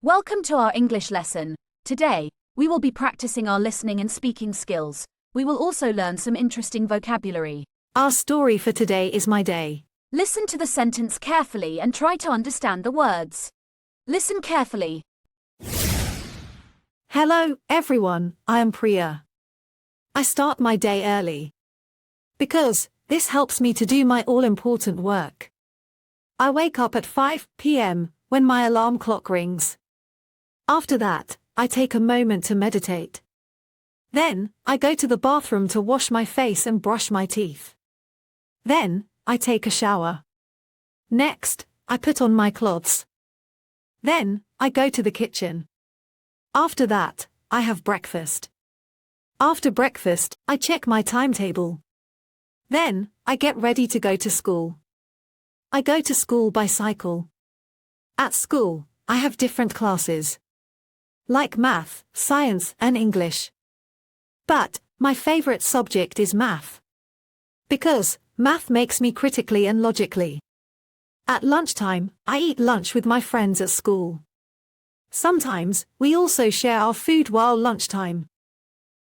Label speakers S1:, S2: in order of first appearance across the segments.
S1: Welcome to our English lesson. Today, we will be practicing our listening and speaking skills. We will also learn some interesting vocabulary.
S2: Our story for today is My Day.
S1: Listen to the sentence carefully and try to understand the words. Listen carefully.
S2: Hello, everyone, I am Priya. I start my day early because this helps me to do my all-important work. I wake up at 5 p.m. when my alarm clock rings. After that, I take a moment to meditate. Then, I go to the bathroom to wash my face and brush my teeth. Then, I take a shower. Next, I put on my clothes. Then, I go to the kitchen. After that, I have breakfast. After breakfast, I check my timetable. Then, I get ready to go to school. I go to school by cycle. At school, I have different classes, like math, science, and English. But, my favorite subject is math. Because, math makes me critically and logically. At lunchtime, I eat lunch with my friends at school. Sometimes, we also share our food while lunchtime.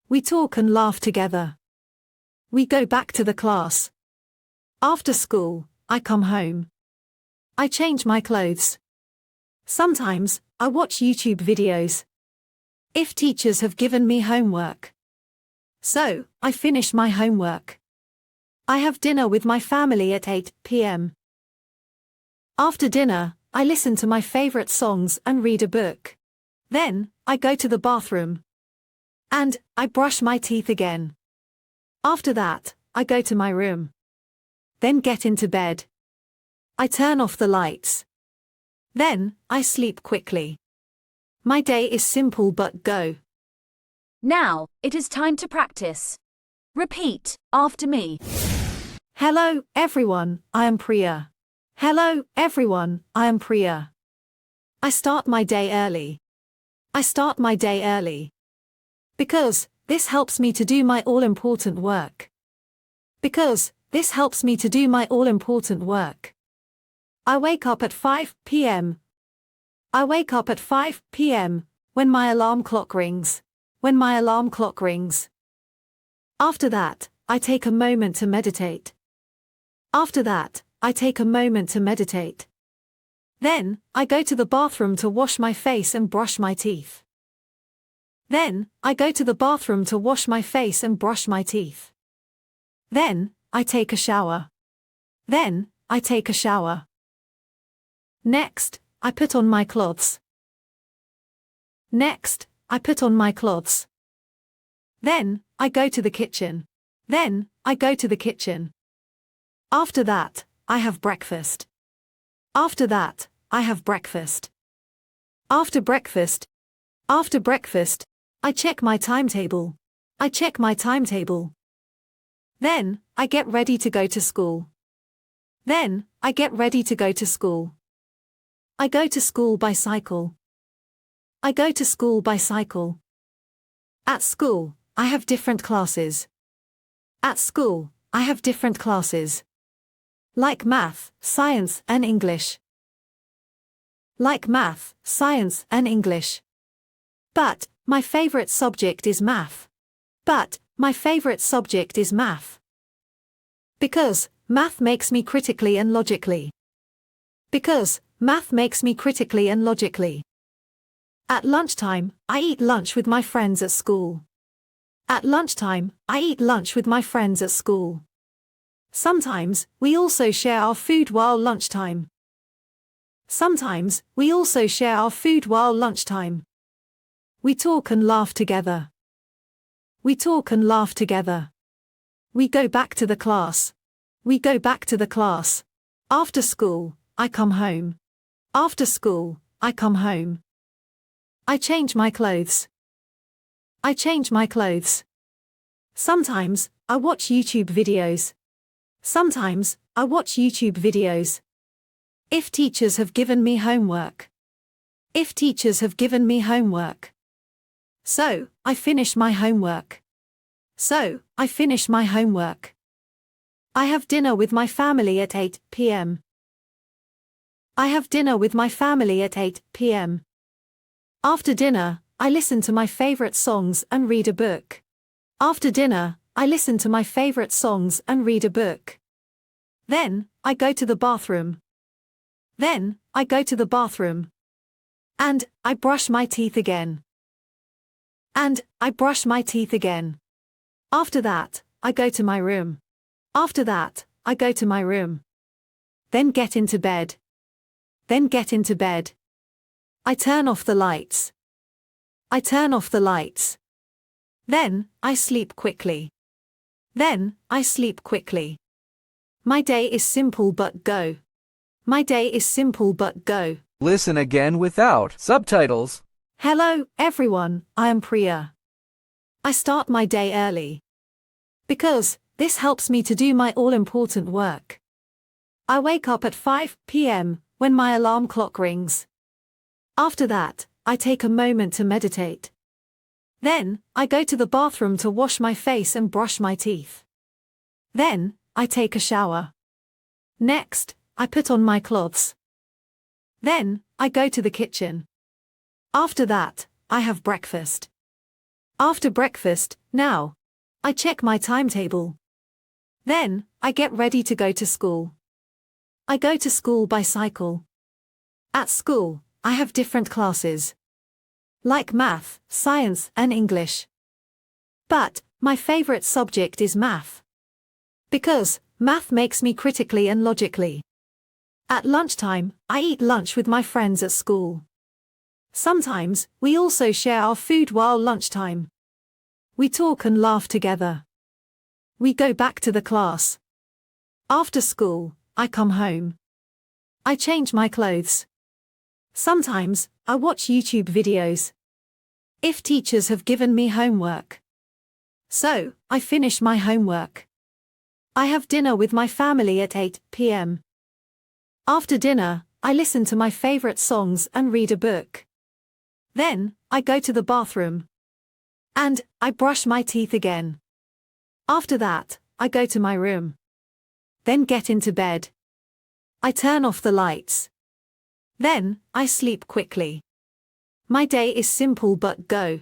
S2: We talk and laugh together. We go back to the class. After school, I come home. I change my clothes. Sometimes, I watch YouTube videos. If teachers have given me homework. So, I finish my homework. I have dinner with my family at 8 p.m. After dinner, I listen to my favorite songs and read a book. Then, I go to the bathroom. And, I brush my teeth again. After that, I go to my room. Then get into bed. I turn off the lights. Then, I sleep quickly. My day is simple but go.
S1: Now, it is time to practice. Repeat after me.
S2: Hello, everyone, I am Priya. Hello, everyone, I am Priya. I start my day early. I start my day early because this helps me to do my all-important work. Because this helps me to do my all-important work. I wake up at 5 p.m. I wake up at 5 p.m. when my alarm clock rings. When my alarm clock rings. After that, I take a moment to meditate. After that, I take a moment to meditate. Then, I go to the bathroom to wash my face and brush my teeth. Then, I go to the bathroom to wash my face and brush my teeth. Then, I take a shower. Then, I take a shower. Next, I put on my clothes. Next, I put on my clothes. Then, I go to the kitchen. Then, I go to the kitchen. After that, I have breakfast. After that, I have breakfast. After breakfast, I check my timetable. I check my timetable. Then, I get ready to go to school. Then, I get ready to go to school. I go to school by cycle. I go to school by cycle. At school, I have different classes. At school, I have different classes. Like math, science, and English. Like math, science, and English. But, my favorite subject is math. But, my favorite subject is math. Because, math makes me critically and logically. Because, math makes me critically and logically. At lunchtime, I eat lunch with my friends at school. At lunchtime, I eat lunch with my friends at school. Sometimes, we also share our food while lunchtime. Sometimes, we also share our food while lunchtime. We talk and laugh together. We talk and laugh together. We go back to the class. We go back to the class. After school, I come home. After school, I come home. I change my clothes. I change my clothes. Sometimes, I watch YouTube videos. Sometimes, I watch YouTube videos. If teachers have given me homework. If teachers have given me homework. So, I finish my homework. So, I finish my homework. I have dinner with my family at 8 p.m. I have dinner with my family at 8 p.m. After dinner, I listen to my favorite songs and read a book. After dinner, I listen to my favorite songs and read a book. Then, I go to the bathroom. Then, I go to the bathroom. And, I brush my teeth again. And, I brush my teeth again. After that, I go to my room. After that, I go to my room. Then get into bed. Then get into bed. I turn off the lights. I turn off the lights. Then, I sleep quickly. Then, I sleep quickly. My day is simple but go. My day is simple but go.
S3: Listen again without subtitles.
S2: Hello, everyone, I am Priya. I start my day early. Because, this helps me to do my all-important work. I wake up at 5 p.m. when my alarm clock rings. After that, I take a moment to meditate. Then, I go to the bathroom to wash my face and brush my teeth. Then, I take a shower. Next, I put on my clothes. Then, I go to the kitchen. After that, I have breakfast. After breakfast, now, I check my timetable. Then, I get ready to go to school. I go to school by cycle. At school, I have different classes. Like math, science, and English. But, my favorite subject is math. Because, math makes me critically and logically. At lunchtime, I eat lunch with my friends at school. Sometimes, we also share our food while lunchtime. We talk and laugh together. We go back to the class. After school, I come home. I change my clothes. Sometimes, I watch YouTube videos. If teachers have given me homework. So, I finish my homework. I have dinner with my family at 8 p.m. After dinner, I listen to my favorite songs and read a book. Then, I go to the bathroom. And, I brush my teeth again. After that, I go to my room. Then get into bed. I turn off the lights. Then, I sleep quickly. My day is simple but go.